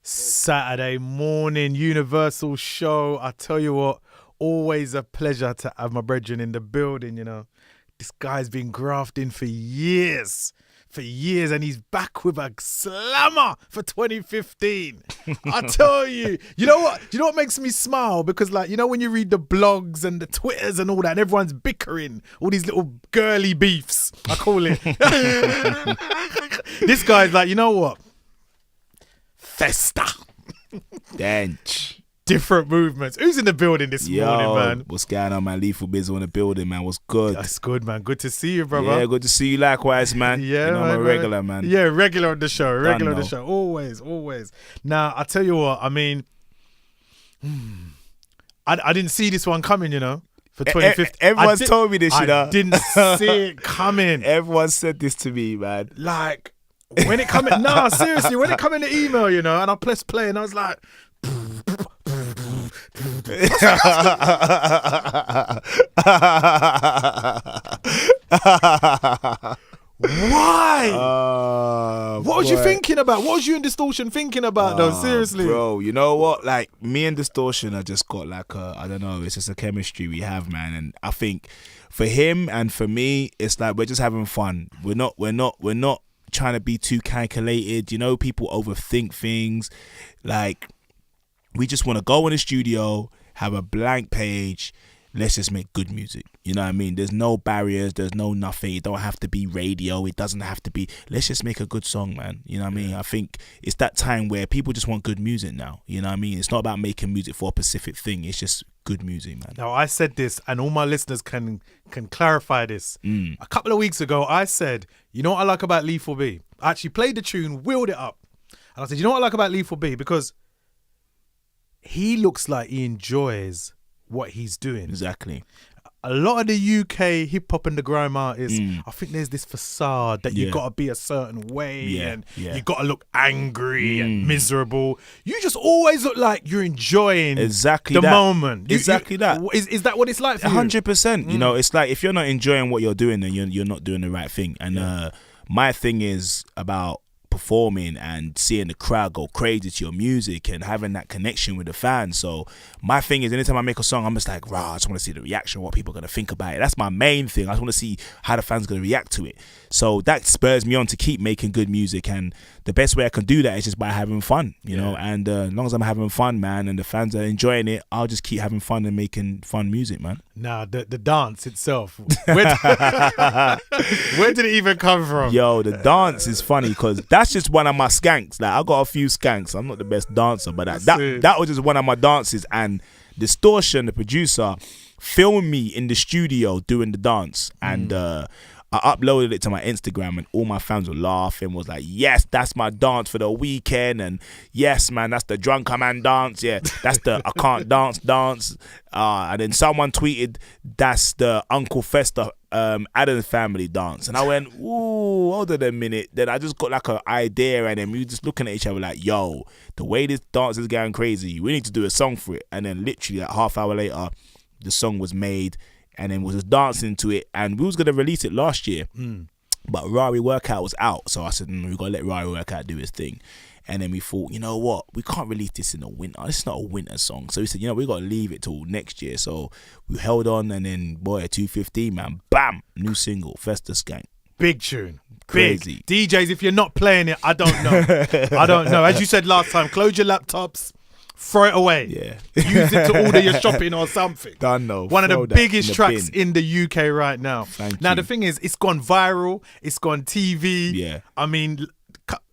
Saturday morning Universal show. I tell you what, always a pleasure to have my brethren in the building, you know. This guy's been grafting for years, and he's back with a slammer for 2015. I tell you, you know what makes me smile? Because, like, you know, when you read the blogs and the Twitters and all that, and everyone's bickering, all these little girly beefs, I call it. This guy's like, you know what? Festa. Dench. Different movements. Who's in the building this morning, man? What's going on, man? Lethal Bizzle in the building, man. What's good? That's good, man. Good to see you, brother. Yeah, good to see you likewise, man. Yeah, you know, man, I'm a regular, man. Yeah, regular on the show. Regular on the show. Always. Now, I tell you what, I mean, I didn't see this one coming, you know, for 2015. Everyone's told me this, you know. I didn't see it coming. Everyone said this to me, man. Like, when it come in, seriously, when it come in the email, you know, and I pressed play and I was like, why? What was you thinking about? What was you and Distortion thinking about, though? Seriously, bro. You know what? Like, me and Distortion are just got like I don't know. It's just a chemistry we have, man. And I think for him and for me, it's like we're just having fun. We're not trying to be too calculated. You know, people overthink things. Like, we just want to go in the studio, have a blank page. Let's just make good music. You know what I mean? There's no barriers. There's no nothing. It don't have to be radio. It doesn't have to be. Let's just make a good song, man. You know what I mean? I think it's that time where people just want good music now. You know what I mean? It's not about making music for a specific thing. It's just good music, man. Now, I said this, and all my listeners can clarify this. A couple of weeks ago, I said, you know what I like about Lethal B? I actually played the tune, wheeled it up. And I said, you know what I like about Lethal B? Because he looks like he enjoys what he's doing. Exactly. A lot of the UK hip hop and the grime artists, I think there's this facade that you got to be a certain way and you got to look angry and miserable. You just always look like you're enjoying the moment. Exactly that. Is that what it's like for you? 100%. You know, it's like if you're not enjoying what you're doing, then you're not doing the right thing. And my thing is about performing and seeing the crowd go crazy to your music and having that connection with the fans. So my thing is, anytime I make a song, I'm just like, I just want to see the reaction, what people are going to think about it. That's my main thing. I just want to see how the fans are going to react to it. So that spurs me on to keep making good music, and the best way I can do that is just by having fun, you know. And as long as I'm having fun, man, and the fans are enjoying it, I'll just keep having fun and making fun music, man. Nah, the dance itself, where did it even come from? Yo, the dance is funny because that's just one of my skanks. Like, I got a few skanks. I'm not the best dancer, but that was just one of my dances. And Distortion, the producer, filmed me in the studio doing the dance, and I uploaded it to my Instagram, and all my fans were laughing, was like, yes, that's my dance for the weekend, and yes, man, that's the drunker man dance, yeah, that's the I can't dance. And then someone tweeted, that's the Uncle Fester Adam's family dance. And I went, ooh, hold on a minute. Then I just got like an idea, and then we were just looking at each other like, yo, the way this dance is going crazy, we need to do a song for it. And then literally like half hour later, the song was made, and then we was just dancing to it, and we was going to release it last year. But Rari Workout was out, so I said, we got to let Rari Workout do his thing. And then we thought, you know what, we can't release this in the winter. This is not a winter song. So we said, you know, we got to leave it till next year. So we held on, and then, boy, 215, man, bam, new single, Festa Skank. Big tune. Crazy. Big. DJs, if you're not playing it, I don't know. As you said last time, close your laptops, throw it away. Yeah. Use it to order your shopping or something. Done, no. One of the biggest tracks in the UK right now. Thank you. The thing is, it's gone viral. It's gone TV. Yeah. I mean,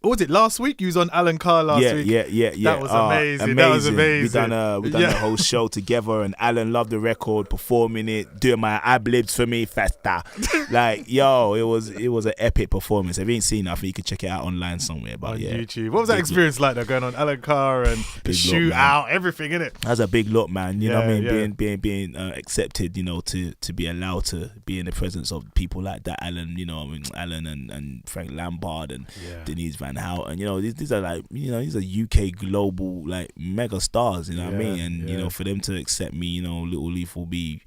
what was it, last week? You was on Alan Carr last week. Yeah. That was amazing. That was amazing. We done a whole show together, and Alan loved the record, performing it, doing my ad-libs for me, Festa. Like, yo, it was an epic performance. If you ain't seen it, I think you can check it out online somewhere. But on YouTube. What was that experience like, though, going on Alan Carr and the shootout, everything, innit? That's a big look, man. You know what I mean? Being accepted, you know, to be allowed to be in the presence of people like that. Alan, you know, I mean, Alan and Frank Lampard and Denise Van Houten, you know, these are like, you know, these are UK global like mega stars, you know what I mean? And you know, for them to accept me, you know, little Lethal B,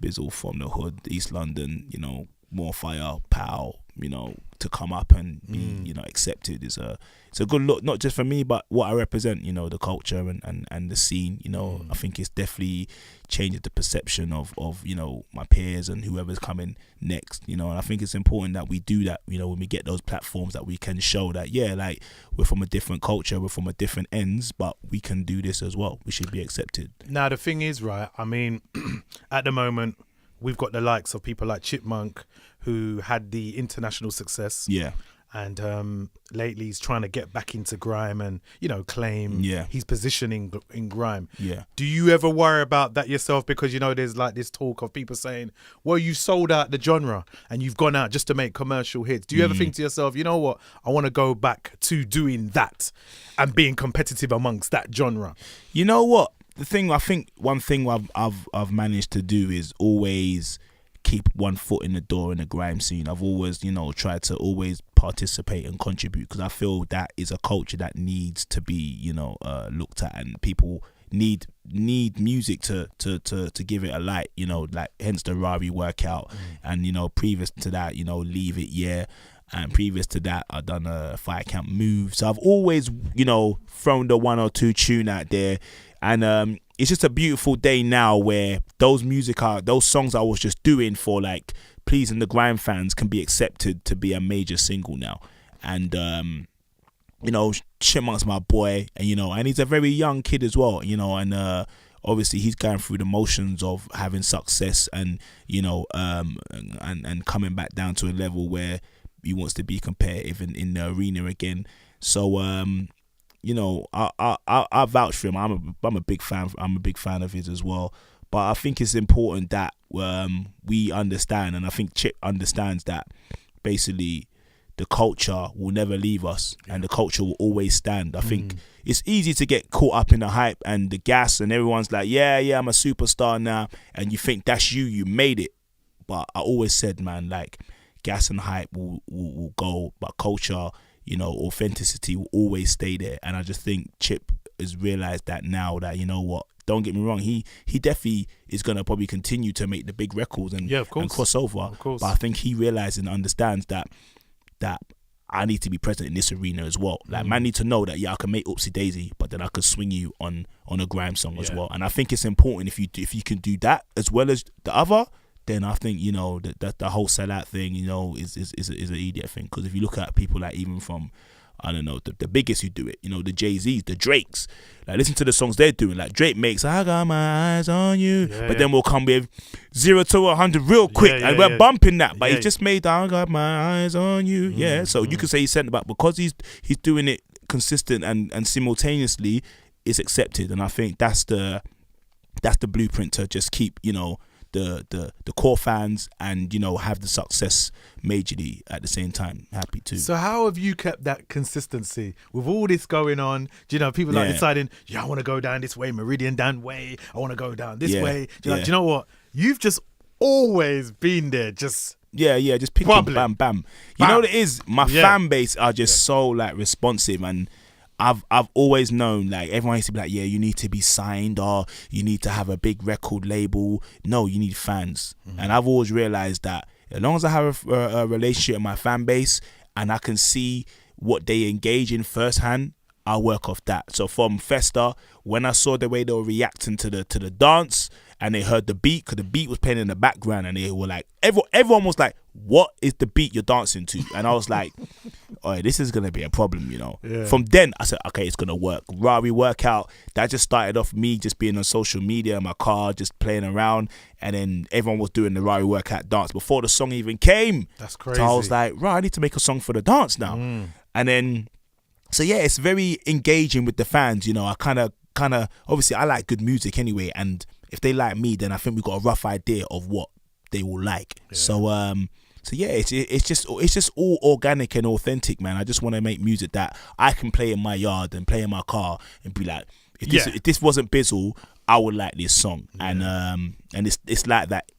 Bizzle from the hood, East London, you know, more firepower, to come up and be, accepted is it's a good look, not just for me, but what I represent, the culture and the scene, I think it's definitely changed the perception of my peers and whoever's coming next, and I think it's important that we do that, when we get those platforms, that we can show that, like, we're from a different culture, we're from a different ends, but we can do this as well. We should be accepted. Now, the thing is, right, I mean, at the moment, we've got the likes of people like Chipmunk, who had the international success. Yeah. And lately he's trying to get back into grime and, claim his positioning in grime. Yeah. Do you ever worry about that yourself? Because, there's like this talk of people saying, well, you sold out the genre and you've gone out just to make commercial hits. Do you ever think to yourself, you know what, I want to go back to doing that and being competitive amongst that genre? You know what? One thing I've managed to do is always keep one foot in the door in the grime scene. I've always, tried to always participate and contribute, because I feel that is a culture that needs to be, looked at, and people need music to give it a light, like hence the Rari workout, and previous to that, Leave It, yeah. And previous to that, I've done a Fire Camp Move. So I've always, thrown the one or two tune out there. And it's just a beautiful day now where those songs I was just doing for like pleasing the grime fans can be accepted to be a major single now. And, Chipmunk's my boy, and he's a very young kid as well, and obviously he's going through the motions of having success and, and coming back down to a level where he wants to be competitive in the arena again. So, I vouch for him. I'm a big fan. I'm a big fan of his as well. But I think it's important that we understand, and I think Chip understands that basically the culture will never leave us, and the culture will always stand. I think it's easy to get caught up in the hype and the gas, and everyone's like, yeah, I'm a superstar now, and you think that's you made it. But I always said, man, like, gas and hype will go, but culture, authenticity will always stay there. And I just think Chip has realised that now, that, what, don't get me wrong, he definitely is going to probably continue to make the big records and cross over. But I think he realises and understands that I need to be present in this arena as well. Like, man need to know that, I can make Oopsie Daisy, but then I could swing you on a grime song as well. And I think it's important if you can do that as well as the other, then I think, that the whole sellout thing, is an idiot thing. Because if you look at people like even from, I don't know, the biggest who do it, the Jay-Z's, the Drakes, like, listen to the songs they're doing. Like, Drake makes I Got My Eyes on You, but then we'll come with 0 to 100 real quick, and we're bumping that. But he just made I Got My Eyes on You, so you could say he's sent about, because he's doing it consistent and simultaneously, it's accepted. And I think that's the blueprint to just keep, the core fans and have the success majorly at the same time. Happy to. So how have you kept that consistency with all this going on? Do people like deciding, I want to go down this way, Meridian down way, I want to go down this way. Do you know what, you've just always been there, just just picking bam bam. You know what it is, my fan base are just so like responsive, and I've always known, like, everyone used to be like, you need to be signed, or you need to have a big record label. No, you need fans. And I've always realized that as long as I have a relationship with my fan base and I can see what they engage in firsthand, I'll work off that. So from Festa, when I saw the way they were reacting to the dance, and they heard the beat, because the beat was playing in the background, and they were like, everyone was like, what is the beat you're dancing to? And I was like, all right, this is going to be a problem, From then, I said, okay, it's going to work. Rari workout, that just started off me just being on social media in my car, just playing around, and then everyone was doing the Rari workout dance before the song even came. That's crazy. So I was like, right, I need to make a song for the dance now. And then, so it's very engaging with the fans, I kind of, obviously I like good music anyway, and if they like me, then I think we've got a rough idea of what they will like. So it's just all organic and authentic, man. I just want to make music that I can play in my yard and play in my car and be like, if this wasn't Bizzle, I would like this song. And it's like that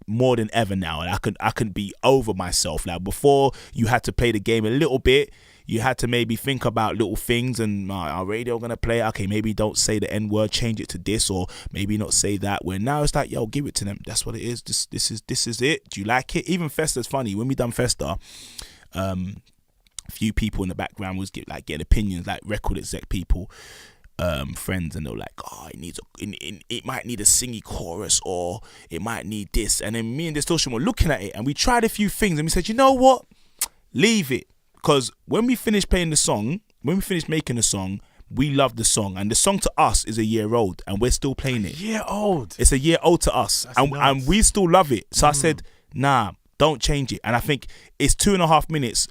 more than ever now. And I can be over myself. Like, before, you had to play the game a little bit. you had to maybe think about little things, and our radio gonna play. Okay, maybe don't say the N word, change it to this, or maybe not say that. Where now it's like, yo, give it to them. That's what it is. This is it. Do you like it? Even Festa's funny. When we done Festa, a few people in the background was getting opinions, like record exec people, friends, and they were like, oh, it might need a singy chorus, or it might need this. And then me and DIZTORTION were looking at it, and we tried a few things, and we said, you know what, leave it, because when we finished playing the song, when we finished making the song, we love the song, and the song to us is a year old, and we're still playing it. Year old. It's a year old to us, and we still love it. So I said, nah, don't change it. And I think it's 2.5 minutes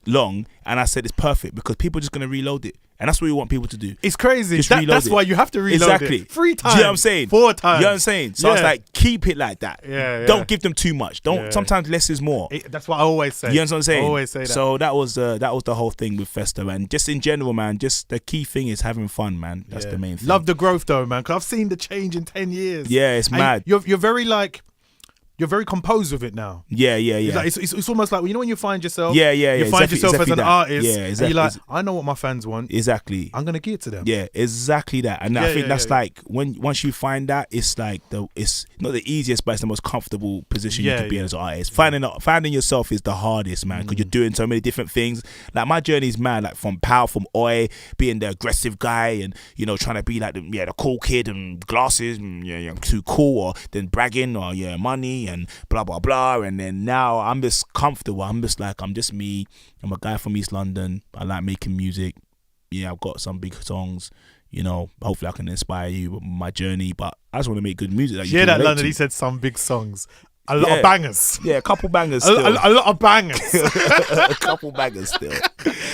long, and I said it's perfect because people are just gonna reload it, and that's what we want people to do. It's crazy. That's why you have to reload exactly. it 3 times. Do you know what I'm saying? 4 times. You know what I'm saying? So I was like, keep it like that. Yeah. Don't give them too much. Don't. Sometimes less is more. That's what I always say. You know what I'm saying? I always say that. So that was the whole thing with Festa, and just in general, man. Just the key thing is having fun, man. That's the main thing. Love the growth though, man. Because I've seen the change in 10 years. Yeah, it's mad. You're very like. You're very composed with it now. Yeah. It's almost like, you know, when you find yourself. Yeah. You find yourself as an artist. Yeah, exactly. And you're like, I know what my fans want. Exactly. I'm gonna give it to them. Yeah, exactly that. And I think that's like once you find that, it's like it's not the easiest, but it's the most comfortable position you can be in as an artist. Finding yourself is the hardest, man, because you're doing so many different things. Like my journey is mad, like from Oi, being the aggressive guy, and you know, trying to be like the cool kid and glasses, and I'm too cool, or then bragging, or money and blah blah blah. And then now I'm just comfortable. I'm just me. I'm a guy from East London. I like making music. Yeah, I've got some big songs. You know, hopefully I can inspire you with my journey. But I just want to make good music. That that London. He said some big songs. A lot of bangers. Yeah, a couple bangers still. A lot of bangers. A couple bangers still.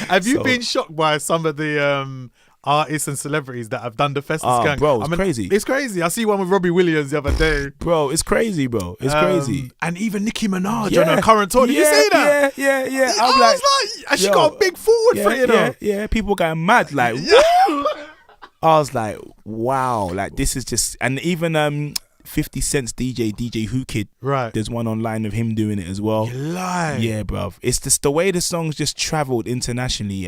Have you been shocked by some of the artists and celebrities that have done the Festa Skank? Bro, it's crazy. It's crazy. I see one with Robbie Williams the other day. Bro, it's crazy, bro. It's crazy. And even Nicki Minaj on her current tour. Did you see that? Yeah. I was like, she got a big forward for it, you know. Yeah, people going mad. Like, I was like, wow. Like, this is just... And even 50 Cent's DJ Who Kid. Right. There's one online of him doing it as well. You lie. Yeah, bro. It's just the way the songs just traveled internationally.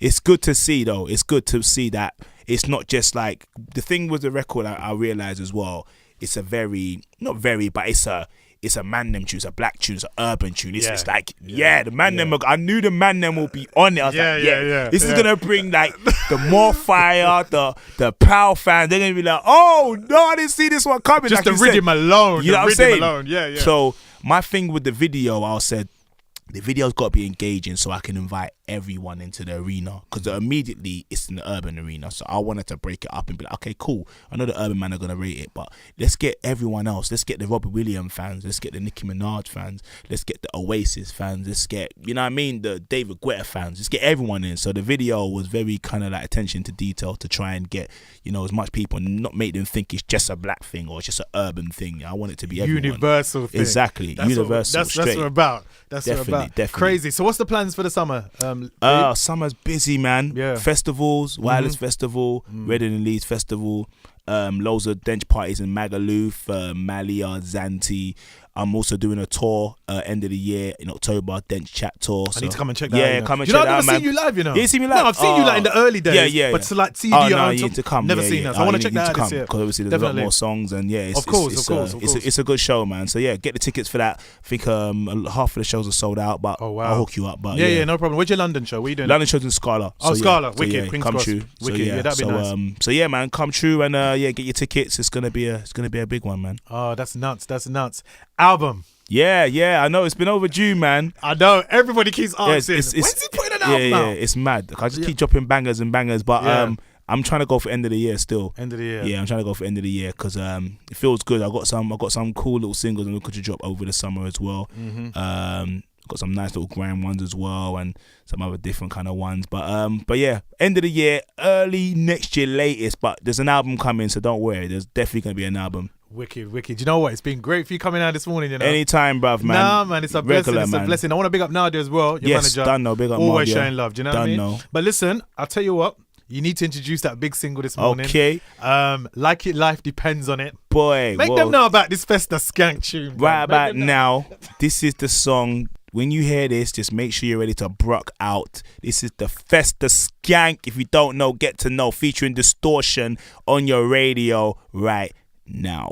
It's good to see, though. It's good to see that it's not just like... The thing with the record, I realised as well, it's a very... Not very, but it's a man them tune, it's a black tune, it's an urban tune. It's like, the man them... I knew the man them will be on it. I was like, this is going to bring like the more fire, the proud fans. They're going to be like, oh, no, I didn't see this one coming. Just like the rhythm alone. You know what I'm saying? Alone. Yeah. So my thing with the video, I said, the video's got to be engaging so I can invite everyone into the arena, because immediately it's in the urban arena. So I wanted to break it up and be like, okay, cool, I know the urban man are going to rate it, but let's get everyone else. Let's get the Robbie Williams fans, let's get the Nicki Minaj fans, let's get the Oasis fans, let's get, you know what I mean, the David Guetta fans, let's get everyone in. So the video was very kind of like attention to detail to try and get, you know, as much people and not make them think it's just a black thing or it's just an urban thing. I want it to be everyone. Universal thing. Exactly. Universal. That's what we're about. That's what we're about. Definitely. Crazy. So what's the plans for the summer? Summer's busy, man. Yeah. Festivals, Wireless Festival, Reading and Leeds Festival, loads of dench parties in Magaluf, Malia, Zante. I'm also doing a tour end of the year in October, Dench Chat Tour. So. I need to come and check that out. Yeah, come and check that out, man. I've never seen you live, you know. Yeah, you see me live? No, I've seen you like in the early days. Yeah. But to like see you do your own you need to come. Never seen us. I want to check that out this year. Because obviously there's a lot more songs, and of course. It's a good show, man. So yeah, get the tickets for that. I think half of the shows are sold out, but I'll hook you up. But yeah, no problem. Where's your London show? What are you doing? London show's in Scala. Scala, wicked. Queen's come Cross. true. Wicked. Yeah, that'd be nice. So yeah, man, come true and get your tickets. It's gonna be a big one, man. Oh, that's nuts. Album. Yeah, I know it's been overdue, man. I know everybody keeps asking. When's he putting it out now? Yeah, it's mad. I just keep dropping bangers, but I'm trying to go for end of the year still. End of the year. Yeah, I'm trying to go for end of the year because it feels good. I got some cool little singles I'm looking to drop over the summer as well. Got some nice little grime ones as well, and some other different kind of ones. But yeah, end of the year, early next year, latest. But there's an album coming, so don't worry. There's definitely gonna be an album. Wicked. Do you know what? It's been great for you coming out this morning, you know. Anytime, bruv, man. Nah, man, it's a blessing. It's a blessing. I want to big up Nadia as well, your manager. Done, no, big up always Nadia. showing love, do you know what I mean? But listen, I'll tell you what. You need to introduce that big single this morning. Okay. Like It Life Depends on It. Boy, Make them know about this Festa Skank tune. Right about now, this is the song when you hear this, just make sure you're ready to brock out. This is the Festa Skank. If you don't know, get to know, featuring Distortion on your radio right now.